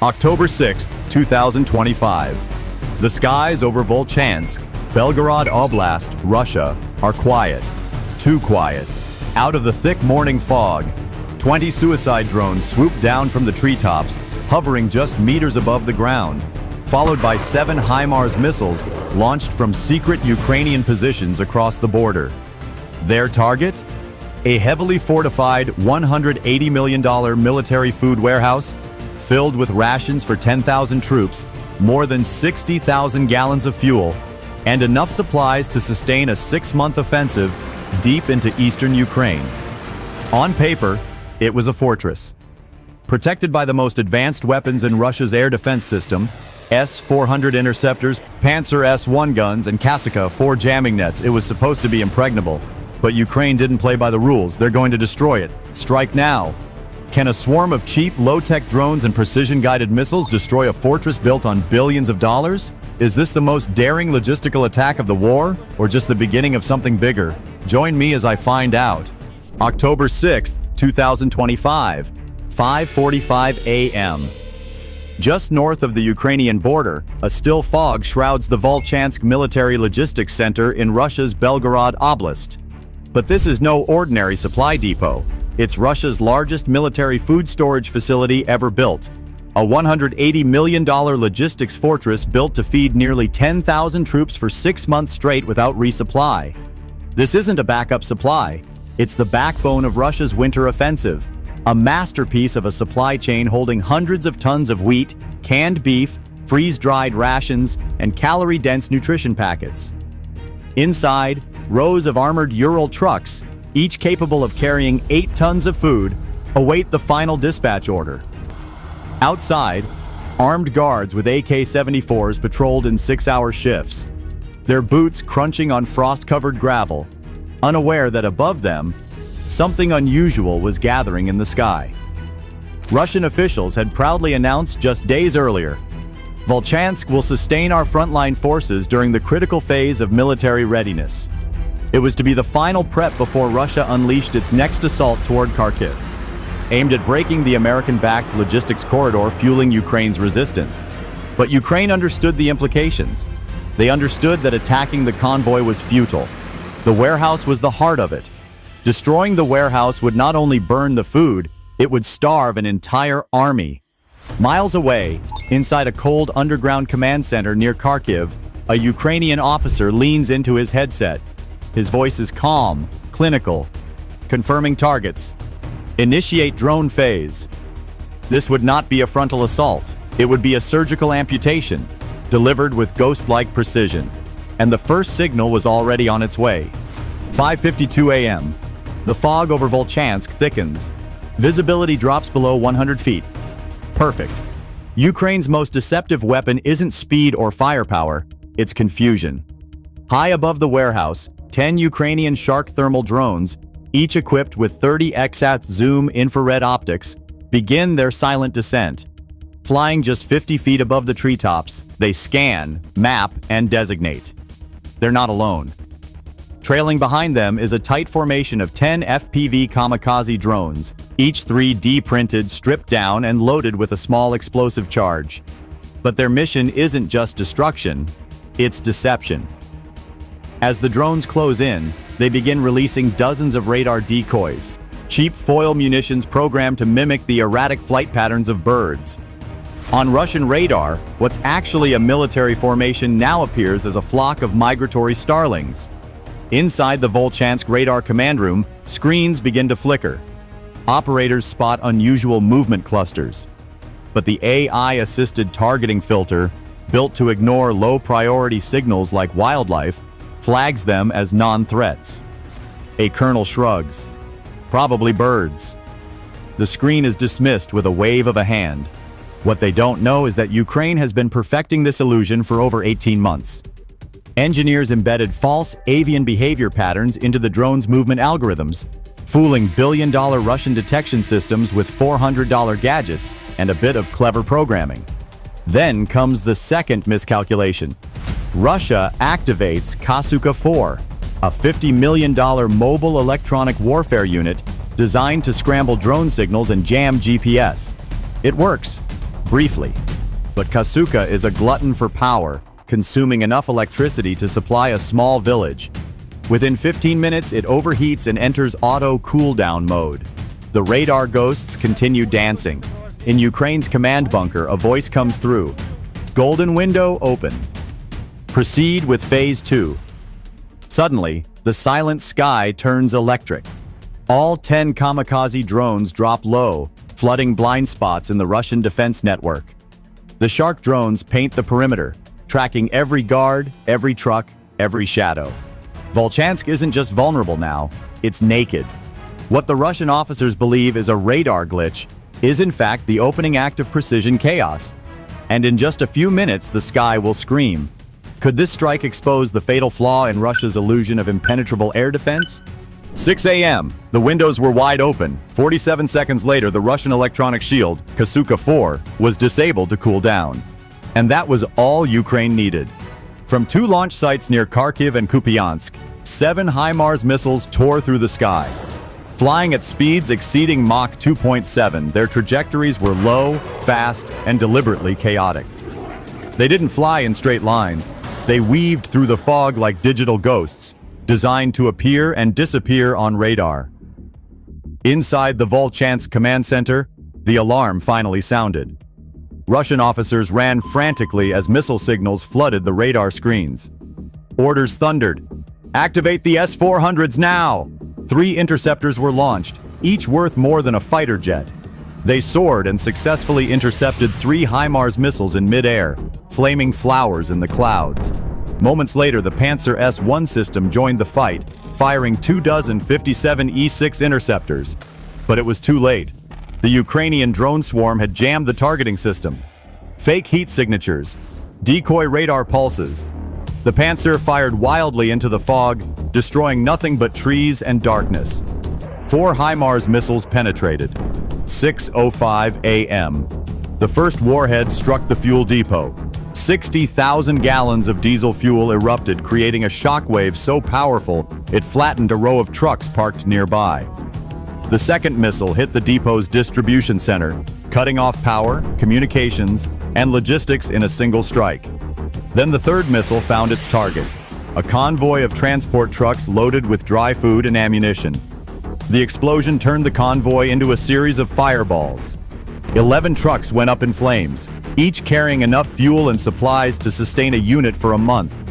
October 6, 2025. The skies over Volchansk, Belgorod Oblast, Russia, are quiet. Too quiet. Out of the thick morning fog, 20 suicide drones swoop down from the treetops, hovering just meters above the ground, followed by 7 HIMARS missiles launched from secret Ukrainian positions across the border. Their target? A heavily fortified $180 million military food warehouse filled with rations for 10,000 troops, more than 60,000 gallons of fuel, and enough supplies to sustain a 6-month offensive deep into eastern Ukraine. On paper, it was a fortress. Protected by the most advanced weapons in Russia's air defense system, S-400 interceptors, Panzer S-1 guns, and Kasika-4 jamming nets, it was supposed to be impregnable. But Ukraine didn't play by the rules. They're going to destroy it. Strike now. Can a swarm of cheap, low-tech drones and precision-guided missiles destroy a fortress built on billions of dollars? Is this the most daring logistical attack of the war, or just the beginning of something bigger? Join me as I find out. October 6, 2025, 5:45 a.m. Just north of the Ukrainian border, a still fog shrouds the Volchansk Military Logistics Center in Russia's Belgorod Oblast. But this is no ordinary supply depot. It's Russia's largest military food storage facility ever built. A $180 million logistics fortress built to feed nearly 10,000 troops for 6 months straight without resupply. This isn't a backup supply. It's the backbone of Russia's winter offensive, a masterpiece of a supply chain holding hundreds of tons of wheat, canned beef, freeze-dried rations, and calorie-dense nutrition packets. Inside, rows of armored Ural trucks, each capable of carrying 8 tons of food, await the final dispatch order. Outside, armed guards with AK-74s patrolled in 6-hour shifts, their boots crunching on frost-covered gravel, unaware that above them, something unusual was gathering in the sky. Russian officials had proudly announced just days earlier, "Volchansk will sustain our frontline forces during the critical phase of military readiness." It was to be the final prep before Russia unleashed its next assault toward Kharkiv, aimed at breaking the American-backed logistics corridor fueling Ukraine's resistance. But Ukraine understood the implications. They understood that attacking the convoy was futile. The warehouse was the heart of it. Destroying the warehouse would not only burn the food, it would starve an entire army. Miles away, inside a cold underground command center near Kharkiv, a Ukrainian officer leans into his headset. His voice is calm, clinical, confirming targets. Initiate drone phase. This would not be a frontal assault. It would be a surgical amputation, delivered with ghost-like precision. And the first signal was already on its way. 5:52 a.m. The fog over Volchansk thickens. Visibility drops below 100 feet. Perfect. Ukraine's most deceptive weapon isn't speed or firepower, it's confusion. High above the warehouse, 10 Ukrainian Shark thermal drones, each equipped with 30 XATS zoom infrared optics, begin their silent descent. Flying just 50 feet above the treetops, they scan, map, and designate. They're not alone. Trailing behind them is a tight formation of 10 FPV kamikaze drones, each 3D printed, stripped down, and loaded with a small explosive charge. But their mission isn't just destruction, it's deception. As the drones close in, they begin releasing dozens of radar decoys, cheap foil munitions programmed to mimic the erratic flight patterns of birds. On Russian radar, what's actually a military formation now appears as a flock of migratory starlings. Inside the Volchansk radar command room, screens begin to flicker. Operators spot unusual movement clusters. But the AI-assisted targeting filter, built to ignore low-priority signals like wildlife, flags them as non-threats. A colonel shrugs. Probably birds. The screen is dismissed with a wave of a hand. What they don't know is that Ukraine has been perfecting this illusion for over 18 months. Engineers embedded false avian behavior patterns into the drone's movement algorithms, fooling billion-dollar Russian detection systems with $400 gadgets and a bit of clever programming. Then comes the second miscalculation. Russia activates Kasika-4, a $50 million mobile electronic warfare unit designed to scramble drone signals and jam GPS. It works. briefly. But Kasuka is a glutton for power, consuming enough electricity to supply a small village. Within 15 minutes, it overheats and enters auto cooldown mode. The radar ghosts continue dancing. In Ukraine's command bunker, a voice comes through. Golden window open. Proceed with Phase 2. Suddenly, the silent sky turns electric. All 10 kamikaze drones drop low, flooding blind spots in the Russian defense network. The shark drones paint the perimeter, tracking every guard, every truck, every shadow. Volchansk isn't just vulnerable now, it's naked. What the Russian officers believe is a radar glitch is in fact the opening act of precision chaos. And in just a few minutes, the sky will scream. Could this strike expose the fatal flaw in Russia's illusion of impenetrable air defense? 6 a.m. The windows were wide open. 47 seconds later, the Russian electronic shield, Kasuka 4, was disabled to cool down. And that was all Ukraine needed. From 2 launch sites near Kharkiv and Kupiansk, 7 HIMARS missiles tore through the sky. Flying at speeds exceeding Mach 2.7, their trajectories were low, fast, and deliberately chaotic. They didn't fly in straight lines. They weaved through the fog like digital ghosts, designed to appear and disappear on radar. Inside the Volchansk command center, the alarm finally sounded. Russian officers ran frantically as missile signals flooded the radar screens. Orders thundered. Activate the S-400s now! 3 interceptors were launched, each worth more than a fighter jet. They soared and successfully intercepted 3 HIMARS missiles in mid-air, flaming flowers in the clouds. Moments later, the Panzer S-1 system joined the fight, firing 24 57 E-6 interceptors. But it was too late. The Ukrainian drone swarm had jammed the targeting system. Fake heat signatures, decoy radar pulses. The Panzer fired wildly into the fog, destroying nothing but trees and darkness. 4 HIMARS missiles penetrated. 6:05 a.m. The first warhead struck the fuel depot. 60,000 gallons of diesel fuel erupted, creating a shockwave so powerful it flattened a row of trucks parked nearby. The second missile hit the depot's distribution center, cutting off power, communications, and logistics in a single strike. Then the third missile found its target, a convoy of transport trucks loaded with dry food and ammunition. The explosion turned the convoy into a series of fireballs. 11 trucks went up in flames, each carrying enough fuel and supplies to sustain a unit for a month.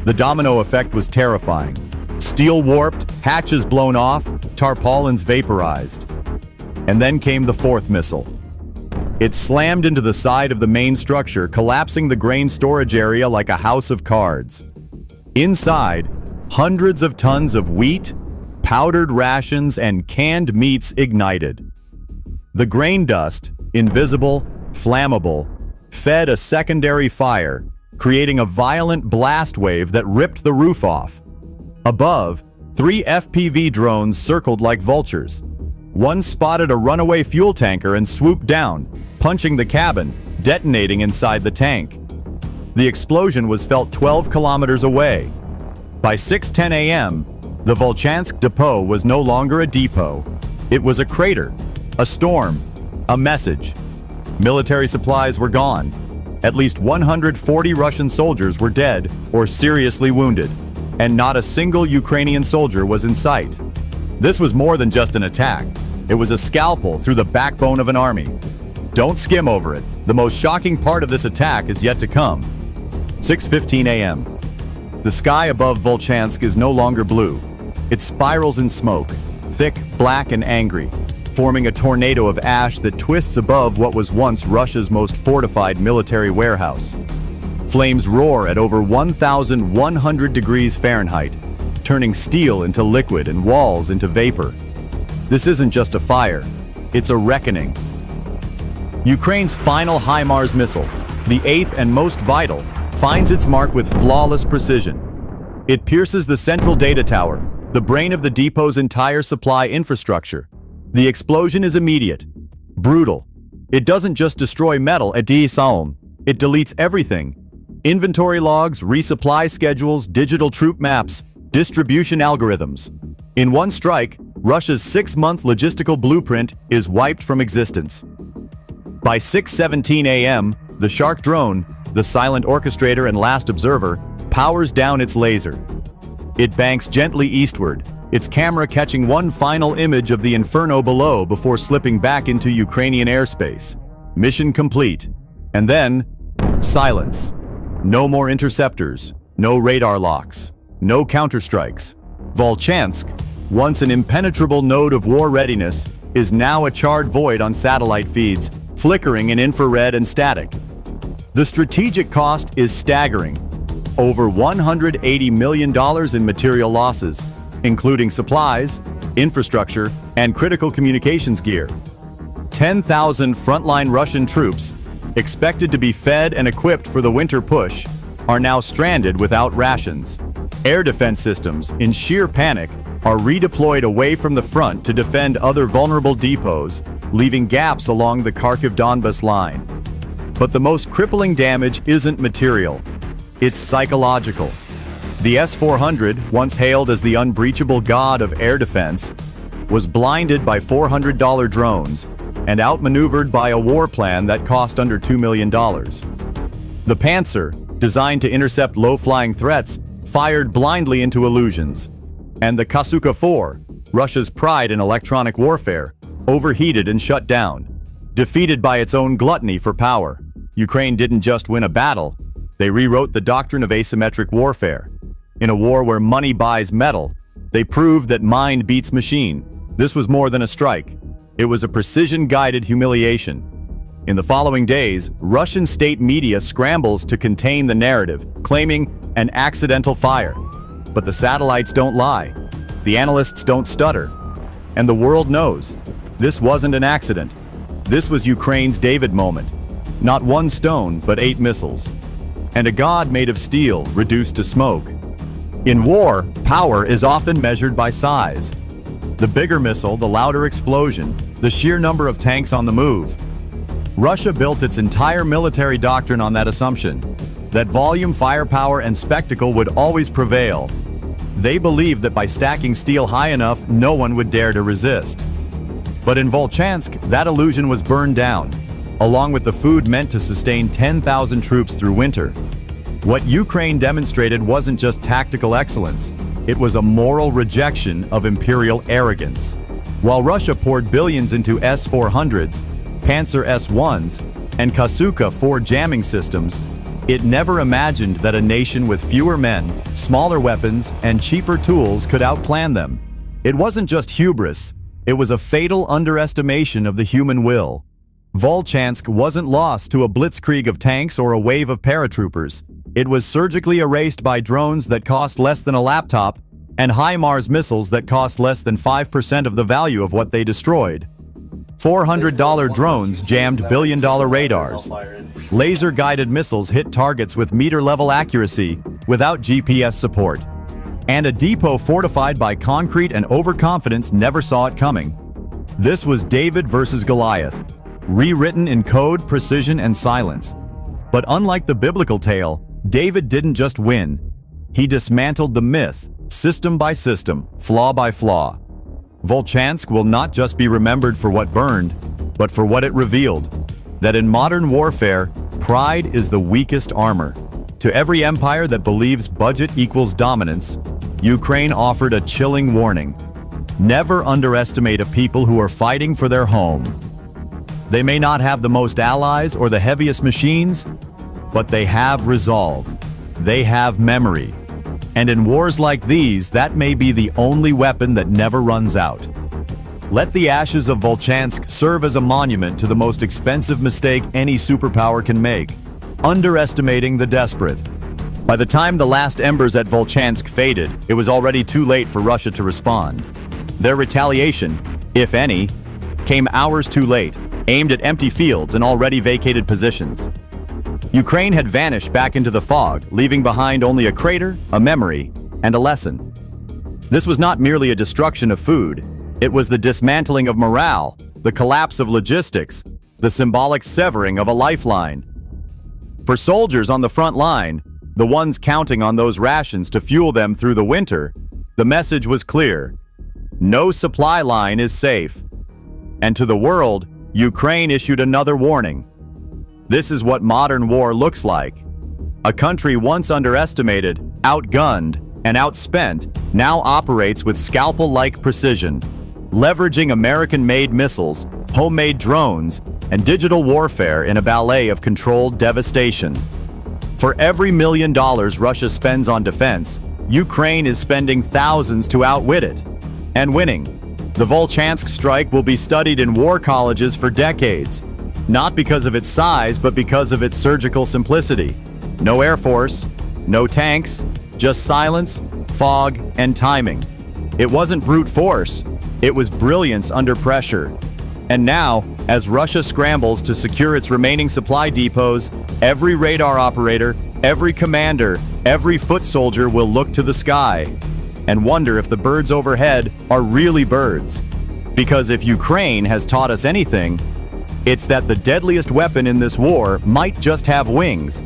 The domino effect was terrifying. Steel warped, hatches blown off, tarpaulins vaporized. And then came the fourth missile. It slammed into the side of the main structure, collapsing the grain storage area like a house of cards. Inside, hundreds of tons of wheat, powdered rations, and canned meats ignited. The grain dust, invisible, flammable, fed a secondary fire, creating a violent blast wave that ripped the roof off. Above, 3 FPV drones circled like vultures. One spotted a runaway fuel tanker and swooped down, punching the cabin, detonating inside the tank. The explosion was felt 12 kilometers away. By 6:10 a.m., the Volchansk depot was no longer a depot. It was a crater, a storm, a message. Military supplies were gone. At least 140 Russian soldiers were dead or seriously wounded, and not a single Ukrainian soldier was in sight. This was more than just an attack. It was a scalpel through the backbone of an army. Don't skim over it. The most shocking part of this attack is yet to come. 6:15 a.m. The sky above Volchansk is no longer blue. It spirals in smoke, thick, black, and angry, forming a tornado of ash that twists above what was once Russia's most fortified military warehouse. Flames roar at over 1,100 degrees Fahrenheit, turning steel into liquid and walls into vapor. This isn't just a fire, it's a reckoning. Ukraine's final HIMARS missile, the 8th and most vital, finds its mark with flawless precision. It pierces the central data tower, the brain of the depot's entire supply infrastructure. The explosion is immediate, brutal. It doesn't just destroy metal at Saum, it deletes everything. Inventory logs, resupply schedules, digital troop maps, distribution algorithms. In one strike, Russia's 6-month logistical blueprint is wiped from existence. By 6:17 a.m., the Shark drone, the silent orchestrator and last observer, powers down its laser. It banks gently eastward, its camera catching one final image of the inferno below before slipping back into Ukrainian airspace. Mission complete. And then, silence. No more interceptors, no radar locks, no counterstrikes. Volchansk, once an impenetrable node of war readiness, is now a charred void on satellite feeds, flickering in infrared and static. The strategic cost is staggering. Over $180 million in material losses, including supplies, infrastructure, and critical communications gear. 10,000 frontline Russian troops, expected to be fed and equipped for the winter push, are now stranded without rations. Air defense systems, in sheer panic, are redeployed away from the front to defend other vulnerable depots, leaving gaps along the Kharkiv-Donbas line. But the most crippling damage isn't material. It's psychological. The S-400, once hailed as the unbreachable god of air defense, was blinded by $400 drones and outmaneuvered by a war plan that cost under $2 million. The Panzer, designed to intercept low-flying threats, fired blindly into illusions. And the Kasuka-4, Russia's pride in electronic warfare, overheated and shut down. Defeated by its own gluttony for power, Ukraine didn't just win a battle, they rewrote the doctrine of asymmetric warfare. In a war where money buys metal, they proved that mind beats machine. This was more than a strike. It was a precision-guided humiliation. In the following days, Russian state media scrambles to contain the narrative, claiming an accidental fire. But the satellites don't lie. The analysts don't stutter. And the world knows. This wasn't an accident. This was Ukraine's David moment. Not one stone, but 8 missiles. And a god made of steel reduced to smoke. In war, power is often measured by size. The bigger missile, the louder explosion, the sheer number of tanks on the move. Russia built its entire military doctrine on that assumption, that volume, firepower, and spectacle would always prevail. They believed that by stacking steel high enough, no one would dare to resist. But in Volchansk, that illusion was burned down, along with the food meant to sustain 10,000 troops through winter. What Ukraine demonstrated wasn't just tactical excellence, it was a moral rejection of imperial arrogance. While Russia poured billions into S-400s, Panzer S-1s, and Kasuka-4 jamming systems, it never imagined that a nation with fewer men, smaller weapons, and cheaper tools could outplan them. It wasn't just hubris, it was a fatal underestimation of the human will. Volchansk wasn't lost to a blitzkrieg of tanks or a wave of paratroopers. It was surgically erased by drones that cost less than a laptop and HIMARS missiles that cost less than 5% of the value of what they destroyed. $400 drones jammed billion-dollar radars. Laser-guided missiles hit targets with meter-level accuracy without GPS support. And a depot fortified by concrete and overconfidence never saw it coming. This was David versus Goliath, rewritten in code, precision, and silence. But unlike the biblical tale, David didn't just win. He dismantled the myth, system by system, flaw by flaw. Volchansk will not just be remembered for what burned, but for what it revealed. That in modern warfare, pride is the weakest armor. To every empire that believes budget equals dominance, Ukraine offered a chilling warning. Never underestimate a people who are fighting for their home. They may not have the most allies or the heaviest machines, but they have resolve. They have memory. And in wars like these, that may be the only weapon that never runs out. Let the ashes of Volchansk serve as a monument to the most expensive mistake any superpower can make: underestimating the desperate. By the time the last embers at Volchansk faded, it was already too late for Russia to respond. Their retaliation, if any, came hours too late, aimed at empty fields and already vacated positions. Ukraine had vanished back into the fog, leaving behind only a crater, a memory, and a lesson. This was not merely a destruction of food, it was the dismantling of morale, the collapse of logistics, the symbolic severing of a lifeline. For soldiers on the front line, the ones counting on those rations to fuel them through the winter, the message was clear: no supply line is safe. And to the world, Ukraine issued another warning. This is what modern war looks like. A country once underestimated, outgunned, and outspent now operates with scalpel-like precision, leveraging American-made missiles, homemade drones, and digital warfare in a ballet of controlled devastation. For every $1 million Russia spends on defense, Ukraine is spending thousands to outwit it, and winning. The Volchansk strike will be studied in war colleges for decades, not because of its size, but because of its surgical simplicity. No air force, no tanks, just silence, fog, and timing. It wasn't brute force, it was brilliance under pressure. And now, as Russia scrambles to secure its remaining supply depots, every radar operator, every commander, every foot soldier will look to the sky and wonder if the birds overhead are really birds. Because if Ukraine has taught us anything, it's that the deadliest weapon in this war might just have wings.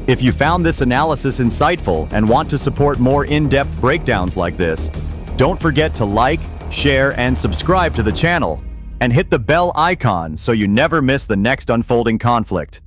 If you found this analysis insightful and want to support more in-depth breakdowns like this, don't forget to like, share, and subscribe to the channel, and hit the bell icon so you never miss the next unfolding conflict.